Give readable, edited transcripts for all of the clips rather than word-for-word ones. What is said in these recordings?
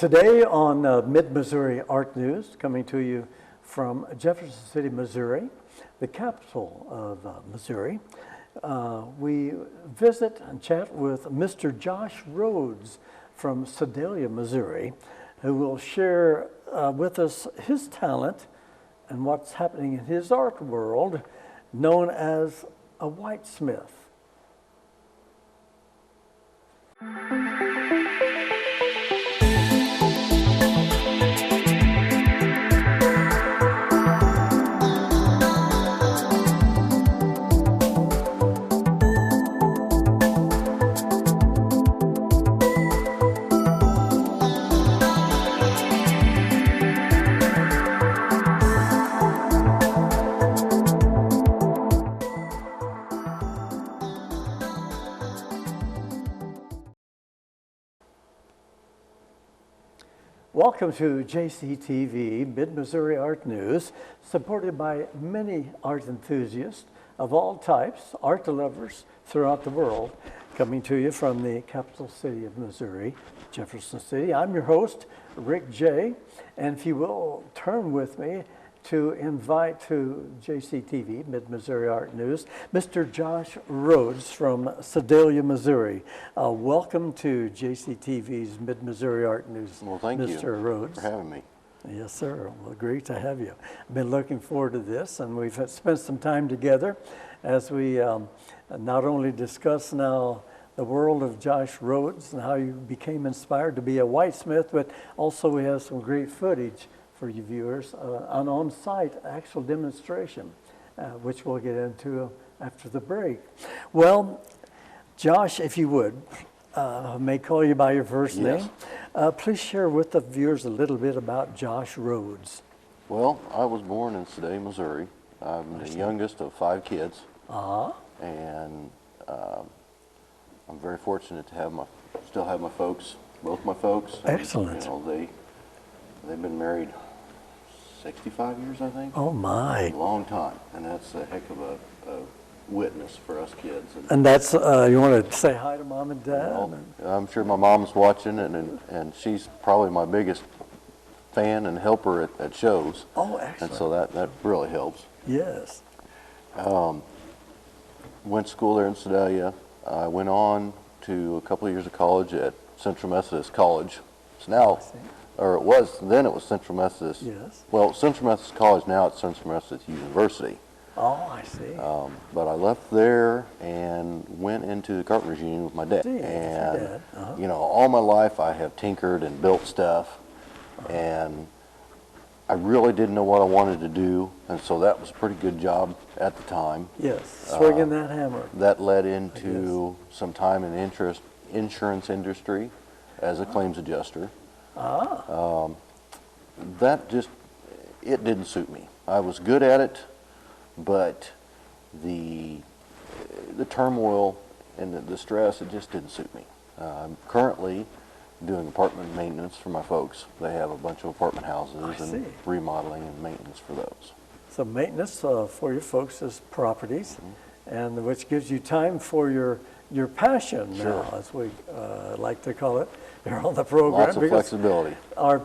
Today on Mid-Missouri Art News, coming to you from Jefferson City, Missouri, the capital of Missouri, we visit and chat with Mr. Josh Rhoads from Sedalia, Missouri, who will share with us his talent and what's happening in his art world, known as a Whitesmith. Welcome to JCTV, Mid-Missouri Art News, supported by many art enthusiasts of all types, art lovers throughout the world, coming to you from the capital city of Missouri, Jefferson City. I'm your host, Rick Jey, and if you will turn with me to invite to JCTV, Mid-Missouri Art News, Mr. Josh Rhoads from Sedalia, Missouri. Welcome to JCTV's Mid-Missouri Art News. Well, thank you Mr. Rhoads. for having me. Yes, sir. Well, great to have you. I've been looking forward to this, and we've spent some time together as we not only discuss now the world of Josh Rhoads and how you became inspired to be a Whitesmith, but also we have some great footage for you viewers, an on-site actual demonstration, which we'll get into after the break. Well, Josh, if you would, may call you by your first name. Please share with the viewers a little bit about Josh Rhoads. Well, I was born in Sedalia, Missouri. I'm the youngest of 5 kids. And I'm very fortunate to still have my folks, both my folks. Excellent. And, they've been married 65 years, I think. Oh my! A long time, and that's a heck of a witness for us kids. And that's you want to say hi to mom and dad? I'm sure my mom's watching, and she's probably my biggest fan and helper at shows. Oh, excellent! And so that really helps. Yes. Went to school there in Sedalia. I went on to a couple of years of college at Central Methodist College. It's now. Or it was Central Methodist. Yes. Well, Central Methodist College, now it's Central Methodist University. Oh, I see. But I left there and went into the carpenters union with my dad. And, you know, all my life I have tinkered and built stuff. And I really didn't know what I wanted to do. And so that was a pretty good job at the time. Yes, swinging that hammer. That led into some time in the insurance industry as a claims adjuster. That it didn't suit me. I was good at it, but the turmoil and the stress, it just didn't suit me. I'm currently doing apartment maintenance for my folks. They have a bunch of apartment houses and remodeling and maintenance for those. So maintenance for your folks' properties, and which gives you time for your passion now, as we like to call it. You're on the program. Lots of flexibility. Our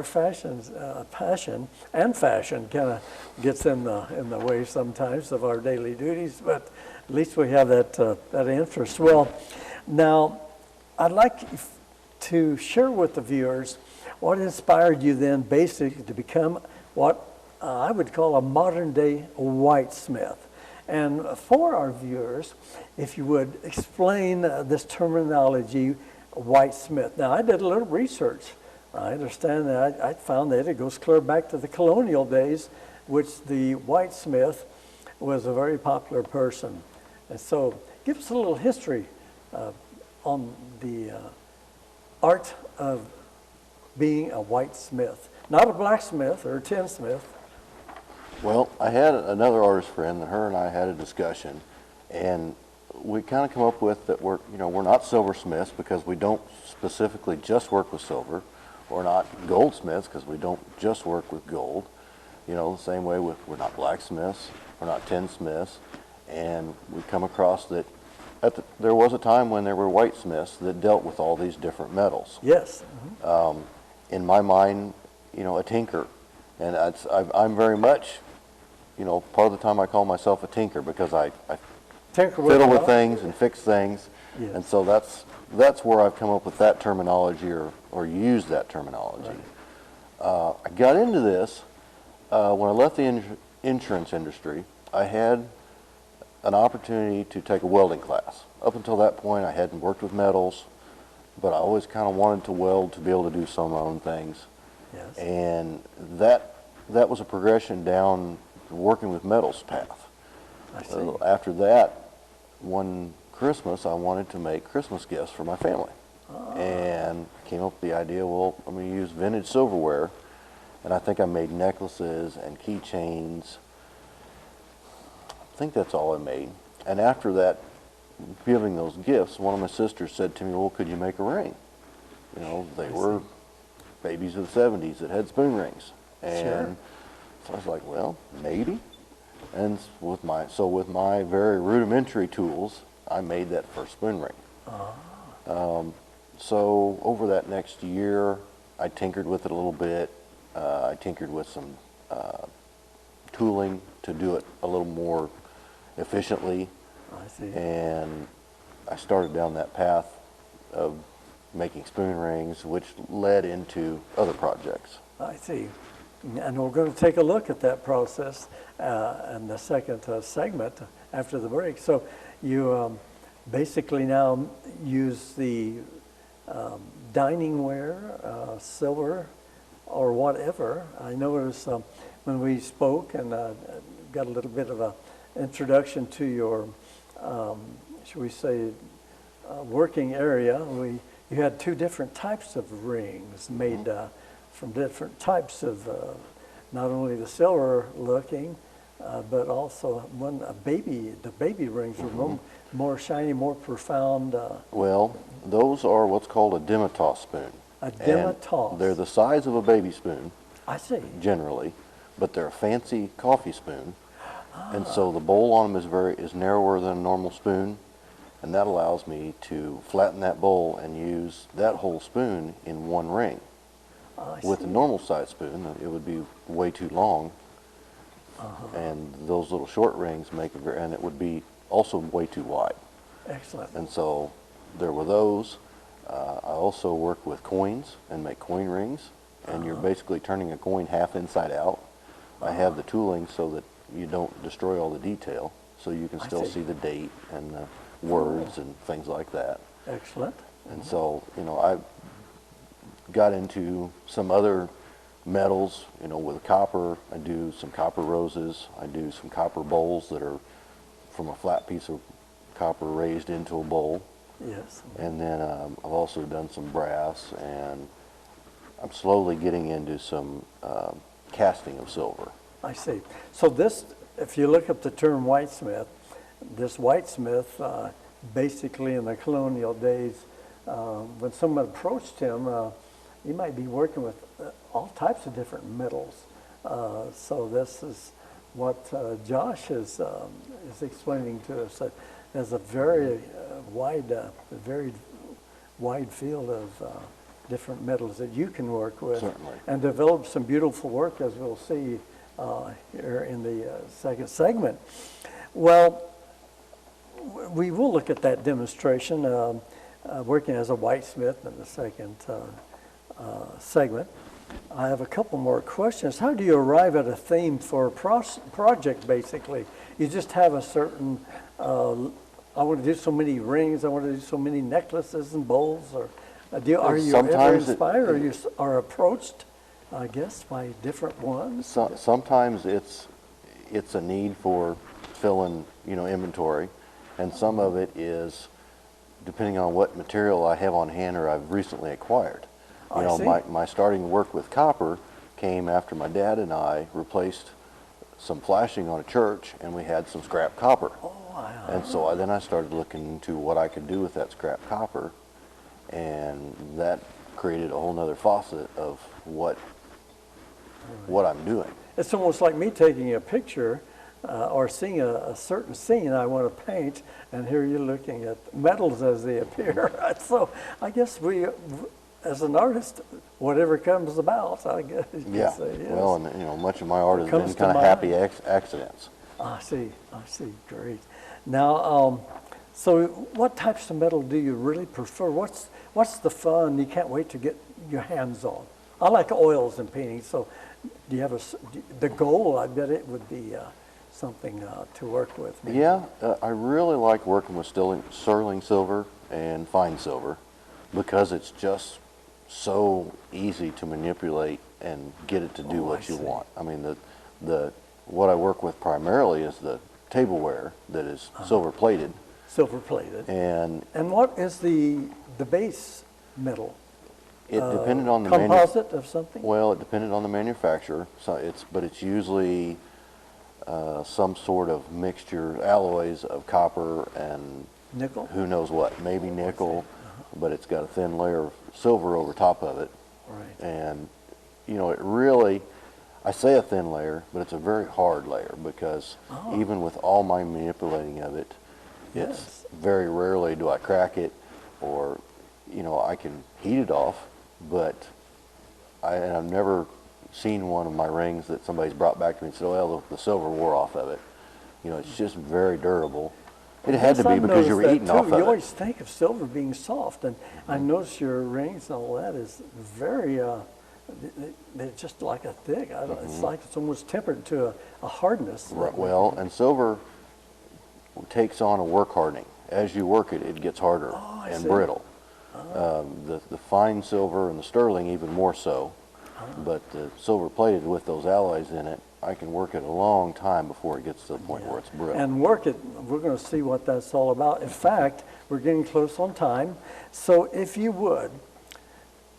passion and fashion kind of gets in the way sometimes of our daily duties, but at least we have that interest. Well, now I'd like to share with the viewers what inspired you then basically to become what I would call a modern day Whitesmith. And for our viewers, if you would explain this terminology, Whitesmith. Now, I did a little research. I understand that I found that it goes clear back to the colonial days, which the Whitesmith was a very popular person. And so, give us a little history on the art of being a Whitesmith. Not a blacksmith or a tinsmith. Well, I had another artist friend, and her and I had a discussion, and we kind of come up with that we're not silversmiths because we don't specifically just work with silver. We're not goldsmiths because we don't just work with gold. You know, the same way we're not blacksmiths, we're not tinsmiths, and we come across that there was a time when there were whitesmiths that dealt with all these different metals. Yes. In my mind, a tinker, and I'm very much, part of the time I call myself a tinker because I Tinker fiddle with with things and fix things, Yes. and so that's where I've come up with that terminology or use that terminology. Right. I got into this when I left the insurance industry. I had an opportunity to take a welding class. Up until that point, I hadn't worked with metals, but I always kind of wanted to weld to be able to do some of my own things. Yes. And that was a progression down working with metals path. I see. After that, one Christmas, I wanted to make Christmas gifts for my family. And came up with the idea, well, I'm going to use vintage silverware. And I think I made necklaces and keychains. I think that's all I made. And after that, giving those gifts, one of my sisters said to me, well, could you make a ring? They were babies of the 70s that had spoon rings. And so I was like, well, maybe. And with my very rudimentary tools, I made that first spoon ring. So over that next year, I tinkered with it a little bit. I tinkered with some tooling to do it a little more efficiently. I see. And I started down that path of making spoon rings, which led into other projects. I see. And we're going to take a look at that process in the second segment after the break. So you basically now use the dining ware, silver, or whatever. I noticed when we spoke and got a little bit of an introduction to your, should we say, working area, you had two different types of rings made from different types of, not only the silver looking, but also the baby rings were more shiny, more profound. Well, those are what's called a demi-tasse spoon. A demi-tasse. They're the size of a baby spoon. I see. Generally, but they're a fancy coffee spoon. And so the bowl on them is narrower than a normal spoon, and that allows me to flatten that bowl and use that whole spoon in one ring. With a normal size spoon, it would be way too long, and those little short rings and it would be also way too wide. Excellent. And so there were those. I also work with coins and make coin rings, and you're basically turning a coin half inside out. I have the tooling so that you don't destroy all the detail, so you can still see the date and the words and things like that. Excellent. And so, I got into some other metals, with copper. I do some copper roses. I do some copper bowls that are from a flat piece of copper raised into a bowl. Yes. And then I've also done some brass, and I'm slowly getting into some casting of silver. I see. So this, if you look up the term whitesmith, this whitesmith, basically in the colonial days, when someone approached him, he might be working with all types of different metals. So this is what Josh is explaining to us. There's a very wide field of different metals that you can work with. Certainly. And develop some beautiful work, as we'll see here in the second segment. Well, we will look at that demonstration, working as a whitesmith in the second segment. I have a couple more questions. How do you arrive at a theme for a project, basically? You just have a certain, I want to do so many rings, I want to do so many necklaces and bowls, or are you ever inspired, or you are approached, I guess, by different ones? Sometimes it's a need for filling, inventory, and some of it is depending on what material I have on hand or I've recently acquired. My starting work with copper came after my dad and I replaced some flashing on a church, and we had some scrap copper. Oh, wow. And so then I started looking into what I could do with that scrap copper, and that created a whole nother faucet of what I'm doing. It's almost like me taking a picture or seeing a certain scene I want to paint, and here you're looking at metals as they appear. So I guess we, as an artist, whatever comes about, I guess you Yeah. could say, yes. Well, and much of my art has Comes been to kind of mind. happy accidents. I see, great. Now, so what types of metal do you really prefer? What's the fun you can't wait to get your hands on? I like oils and painting, so do you have the goal? I bet it would be something to work with. Maybe. Yeah, I really like working with sterling silver and fine silver because it's just so easy to manipulate and get it to do what you want. I mean, what I work with primarily is the tableware that is silver plated. Silver plated. And what is the base metal? it depended on the composite of something? Well, it depended on the manufacturer. So but it's usually some sort of mixture, alloys of copper and Nickel? who knows what, maybe nickel, but it's got a thin layer of silver over top of it. Right. And, you know, it really, I say a thin layer, but it's a very hard layer because even with all my manipulating of it, it's very rarely do I crack it or, you know, I can heat it off, but I've never seen one of my rings that somebody's brought back to me and said, well, the silver wore off of it. You know, it's just very durable. It had to be because you were eating off of You it. always think of silver being soft, and I notice your rings and all that is very, they're just like a thick. It's like it's almost tempered to a hardness. Right, well, and silver takes on a work hardening. As you work it, it gets harder and brittle. The fine silver and the sterling even more so, but the silver plated with those alloys in it, I can work it a long time before it gets to the point where it's brittle. And work it, we're going to see what that's all about. In fact, we're getting close on time. So if you would,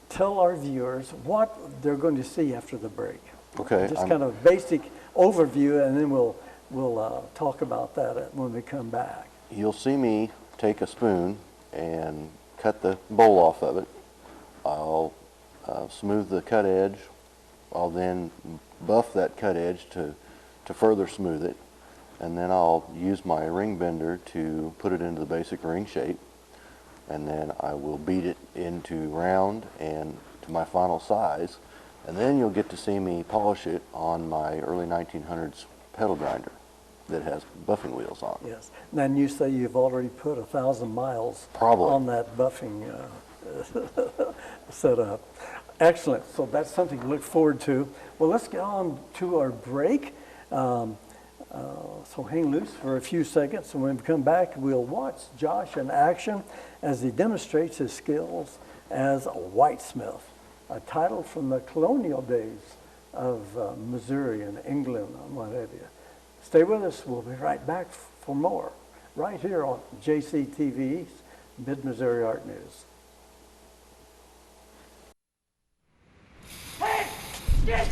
tell our viewers what they're going to see after the break. Okay. Just kind of basic overview, and then we'll talk about that when we come back. You'll see me take a spoon and cut the bowl off of it. I'll smooth the cut edge. I'll then buff that cut edge to further smooth it. And then I'll use my ring bender to put it into the basic ring shape. And then I will beat it into round and to my final size. And then you'll get to see me polish it on my early 1900s pedal grinder that has buffing wheels on. Yes. And then you say you've already put 1,000 miles Probably. on that buffing setup. Excellent. So that's something to look forward to. Well, let's get on to our break. So hang loose for a few seconds, and when we come back, we'll watch Josh in action as he demonstrates his skills as a whitesmith, a title from the colonial days of Missouri and England and what have you. Stay with us. We'll be right back for more right here on JCTV's Mid-Missouri Art News. Hey! Get!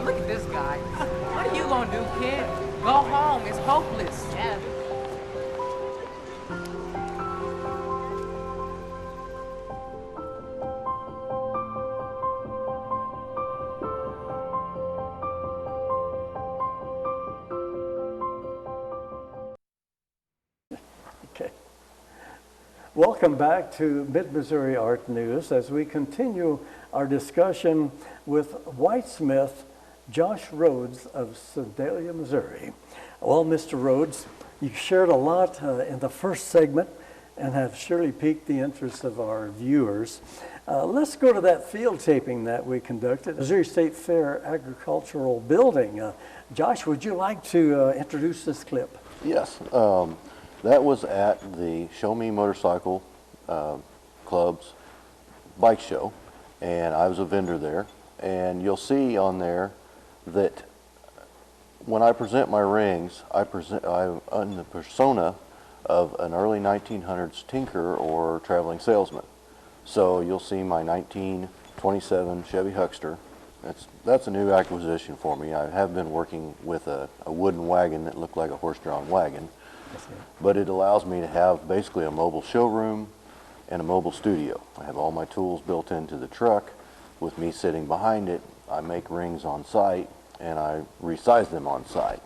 Look at this guy. What are you gonna do, kid? Go home. It's hopeless. Yeah. Okay. Welcome back to Mid-Missouri Art News as we continue our discussion with Whitesmith Josh Rhoads of Sedalia, Missouri. Well, Mr. Rhoads, you shared a lot in the first segment and have surely piqued the interest of our viewers. Let's go to that field taping that we conducted, Missouri State Fair Agricultural Building. Josh, would you like to introduce this clip? Yes. That was at the Show Me Motorcycle Club's bike show, and I was a vendor there. And you'll see on there that when I present my rings, I'm in the persona of an early 1900s tinker or traveling salesman. So you'll see my 1927 Chevy Huckster. That's a new acquisition for me. I have been working with a wooden wagon that looked like a horse-drawn wagon, but it allows me to have basically a mobile showroom and a mobile studio. I have all my tools built into the truck. With me sitting behind it, I make rings on site and I resize them on site.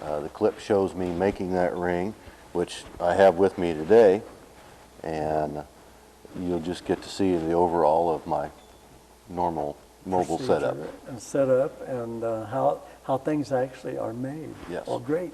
The clip shows me making that ring, which I have with me today, and you'll just get to see the overall of my normal mobile setup. And setup and how things actually are made. Yes. Well, great.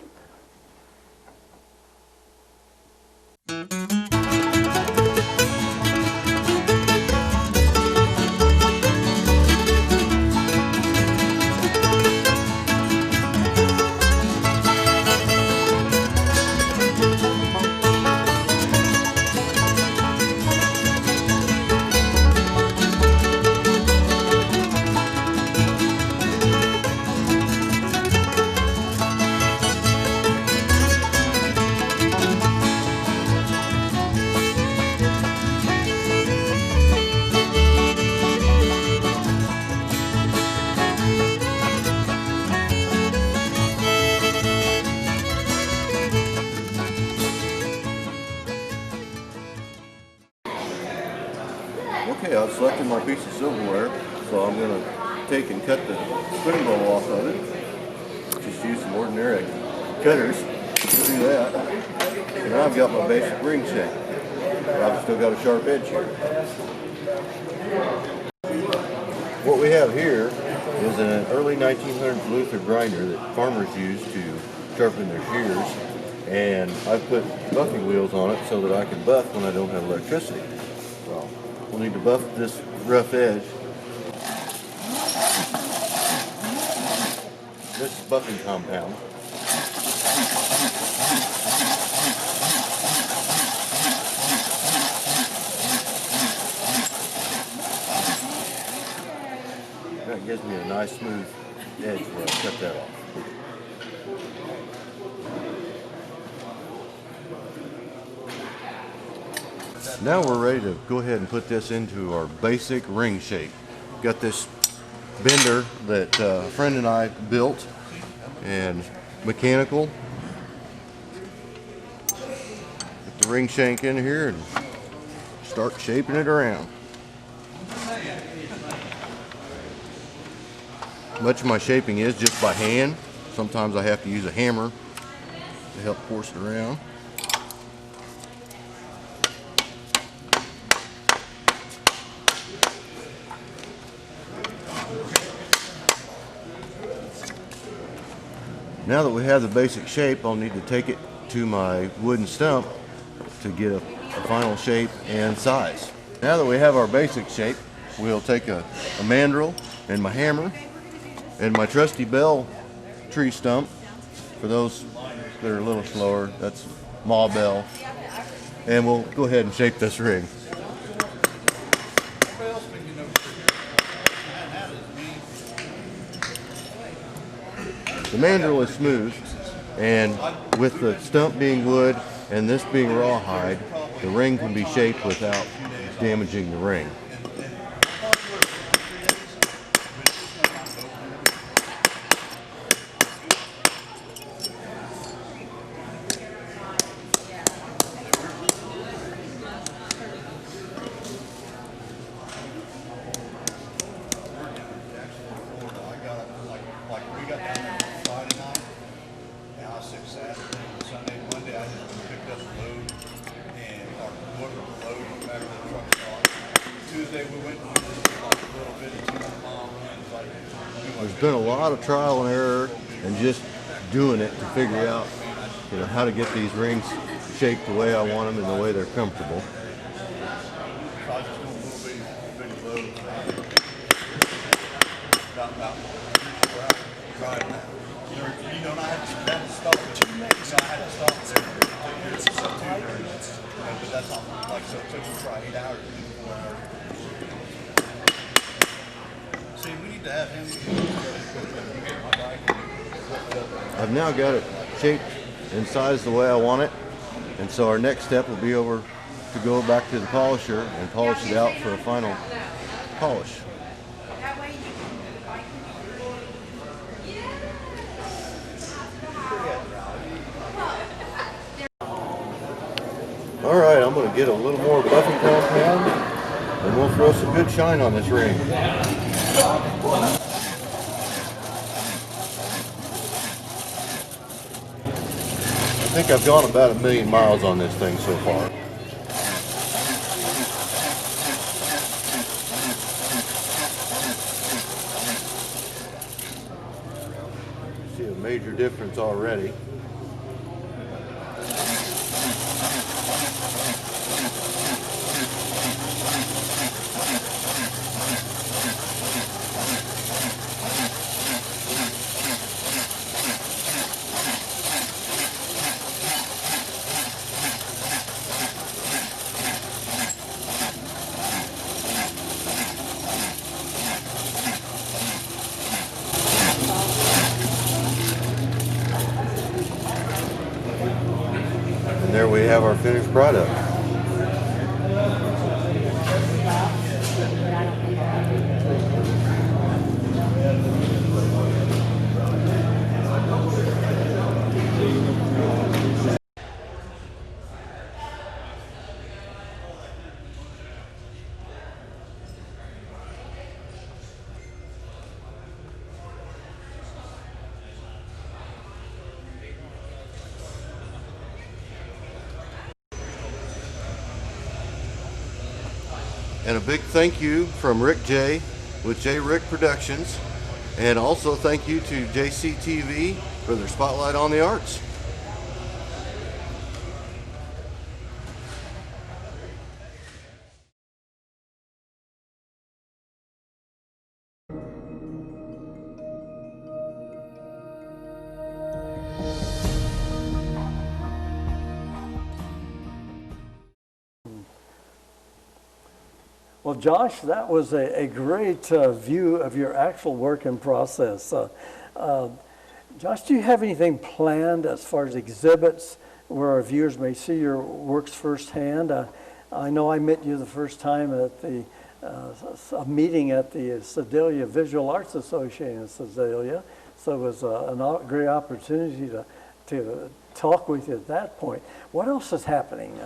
Okay, I've selected my piece of silverware, so I'm going to take and cut the spinning bowl off of it. Just use some ordinary cutters to do that. And now I've got my basic ring shape. But I've still got a sharp edge here. What we have here is an early 1900s Luther grinder that farmers used to sharpen their shears. And I've put buffing wheels on it so that I can buff when I don't have electricity. So we'll need to buff this rough edge. This is buffing compound. That gives me a nice smooth edge where I cut that off. Now we're ready to go ahead and put this into our basic ring shape. Got this bender that a friend and I built, and mechanical. Put the ring shank in here and start shaping it around. Much of my shaping is just by hand. Sometimes I have to use a hammer to help force it around. Now that we have the basic shape, I'll need to take it to my wooden stump to get a final shape and size. Now that we have our basic shape, we'll take a mandrel and my hammer and my trusty bell tree stump. For those that are a little slower, that's ma bell. And we'll go ahead and shape this ring. The mandrel is smooth, and with the stump being wood and this being rawhide, the ring can be shaped without damaging the ring. There's been a lot of trial and error and just doing it to figure out, how to get these rings shaped the way I want them and the way they're comfortable. I've now got it shaped and sized the way I want it, and so our next step will be over to go back to the polisher and polish it out for a final polish. All right, I'm going to get a little more buffing compound, and we'll throw some good shine on this ring. I think I've gone about 1,000,000 miles on this thing so far. See a major difference already. And there we have our finished product. And a big thank you from Rick Jey with J. Rick Productions. And also thank you to JCTV for their spotlight on the arts. Well, Josh, that was a great view of your actual working process. Josh, do you have anything planned as far as exhibits where our viewers may see your works firsthand? I know I met you the first time at a meeting at the Sedalia Visual Arts Association in Sedalia, so it was a great opportunity to talk with you at that point. What else is happening?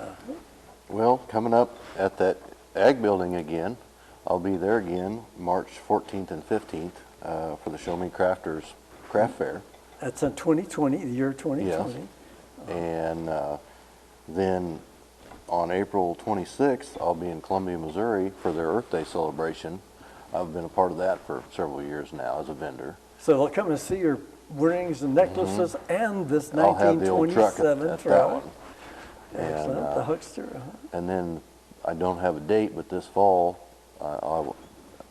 Well, coming up at that Ag Building again, I'll be there again March 14th and 15th for the Show Me Crafters Craft Fair. That's in 2020, the year 2020. Yes. And then on April 26th, I'll be in Columbia, Missouri for their Earth Day celebration. I've been a part of that for several years now as a vendor. So they'll come and see your rings and necklaces and this I'll have the old truck 1927 at that truck. one. Excellent, the Huckster. And then I don't have a date, but this fall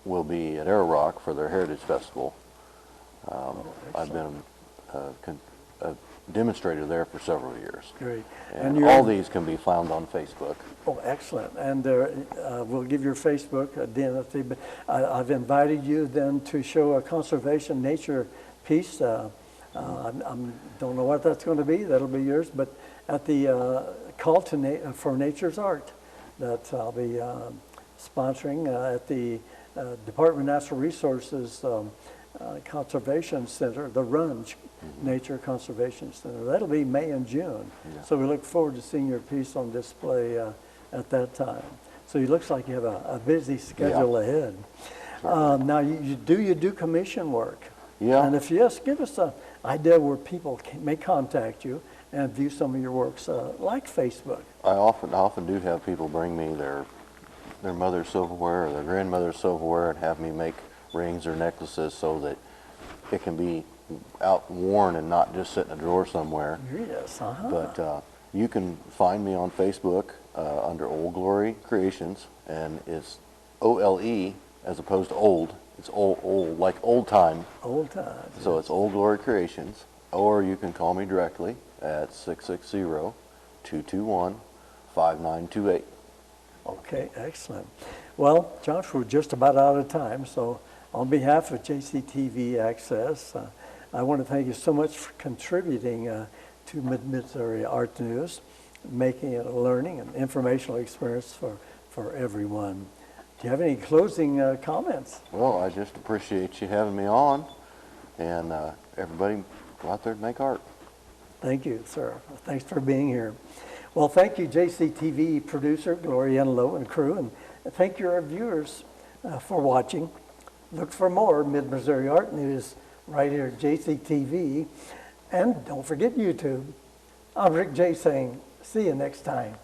will be at Arrow Rock for their Heritage Festival. I've been a demonstrator there for several years. Great. And all these can be found on Facebook. Oh, excellent. And we'll give your Facebook identity. But I've invited you then to show a conservation nature piece. I don't know what that's going to be. That'll be yours. But at the Call for Nature's Art that I'll be sponsoring at the Department of Natural Resources Conservation Center, the Runge Nature Conservation Center. That'll be May and June. Yeah. So we look forward to seeing your piece on display at that time. So it looks like you have a busy schedule ahead. Now, you do commission work? Yeah. And if yes, give us an idea where people may contact you and view some of your works, like Facebook. I often do have people bring me their mother's silverware or their grandmother's silverware and have me make rings or necklaces so that it can be out worn and not just sit in a drawer somewhere. Yes, But you can find me on Facebook under Old Glory Creations, and it's OLE as opposed to old. It's old like old time. Old times. So it's Old Glory Creations, or you can call me directly at 660-221-5928. Okay, excellent. Well, Josh, we're just about out of time, so On behalf of JCTV Access, I want to thank you so much for contributing to Mid-Missouri Art News, making it a learning and informational experience for everyone. Do you have any closing comments? Well, I just appreciate you having me on, and everybody go out there and make art. Thank you, sir. Thanks for being here. Well, thank you, JCTV producer Gloria Enlow and crew, and thank you, our viewers, for watching. Look for more Mid-Missouri Art News right here at JCTV. And don't forget YouTube. I'm Rick Jey saying, see you next time.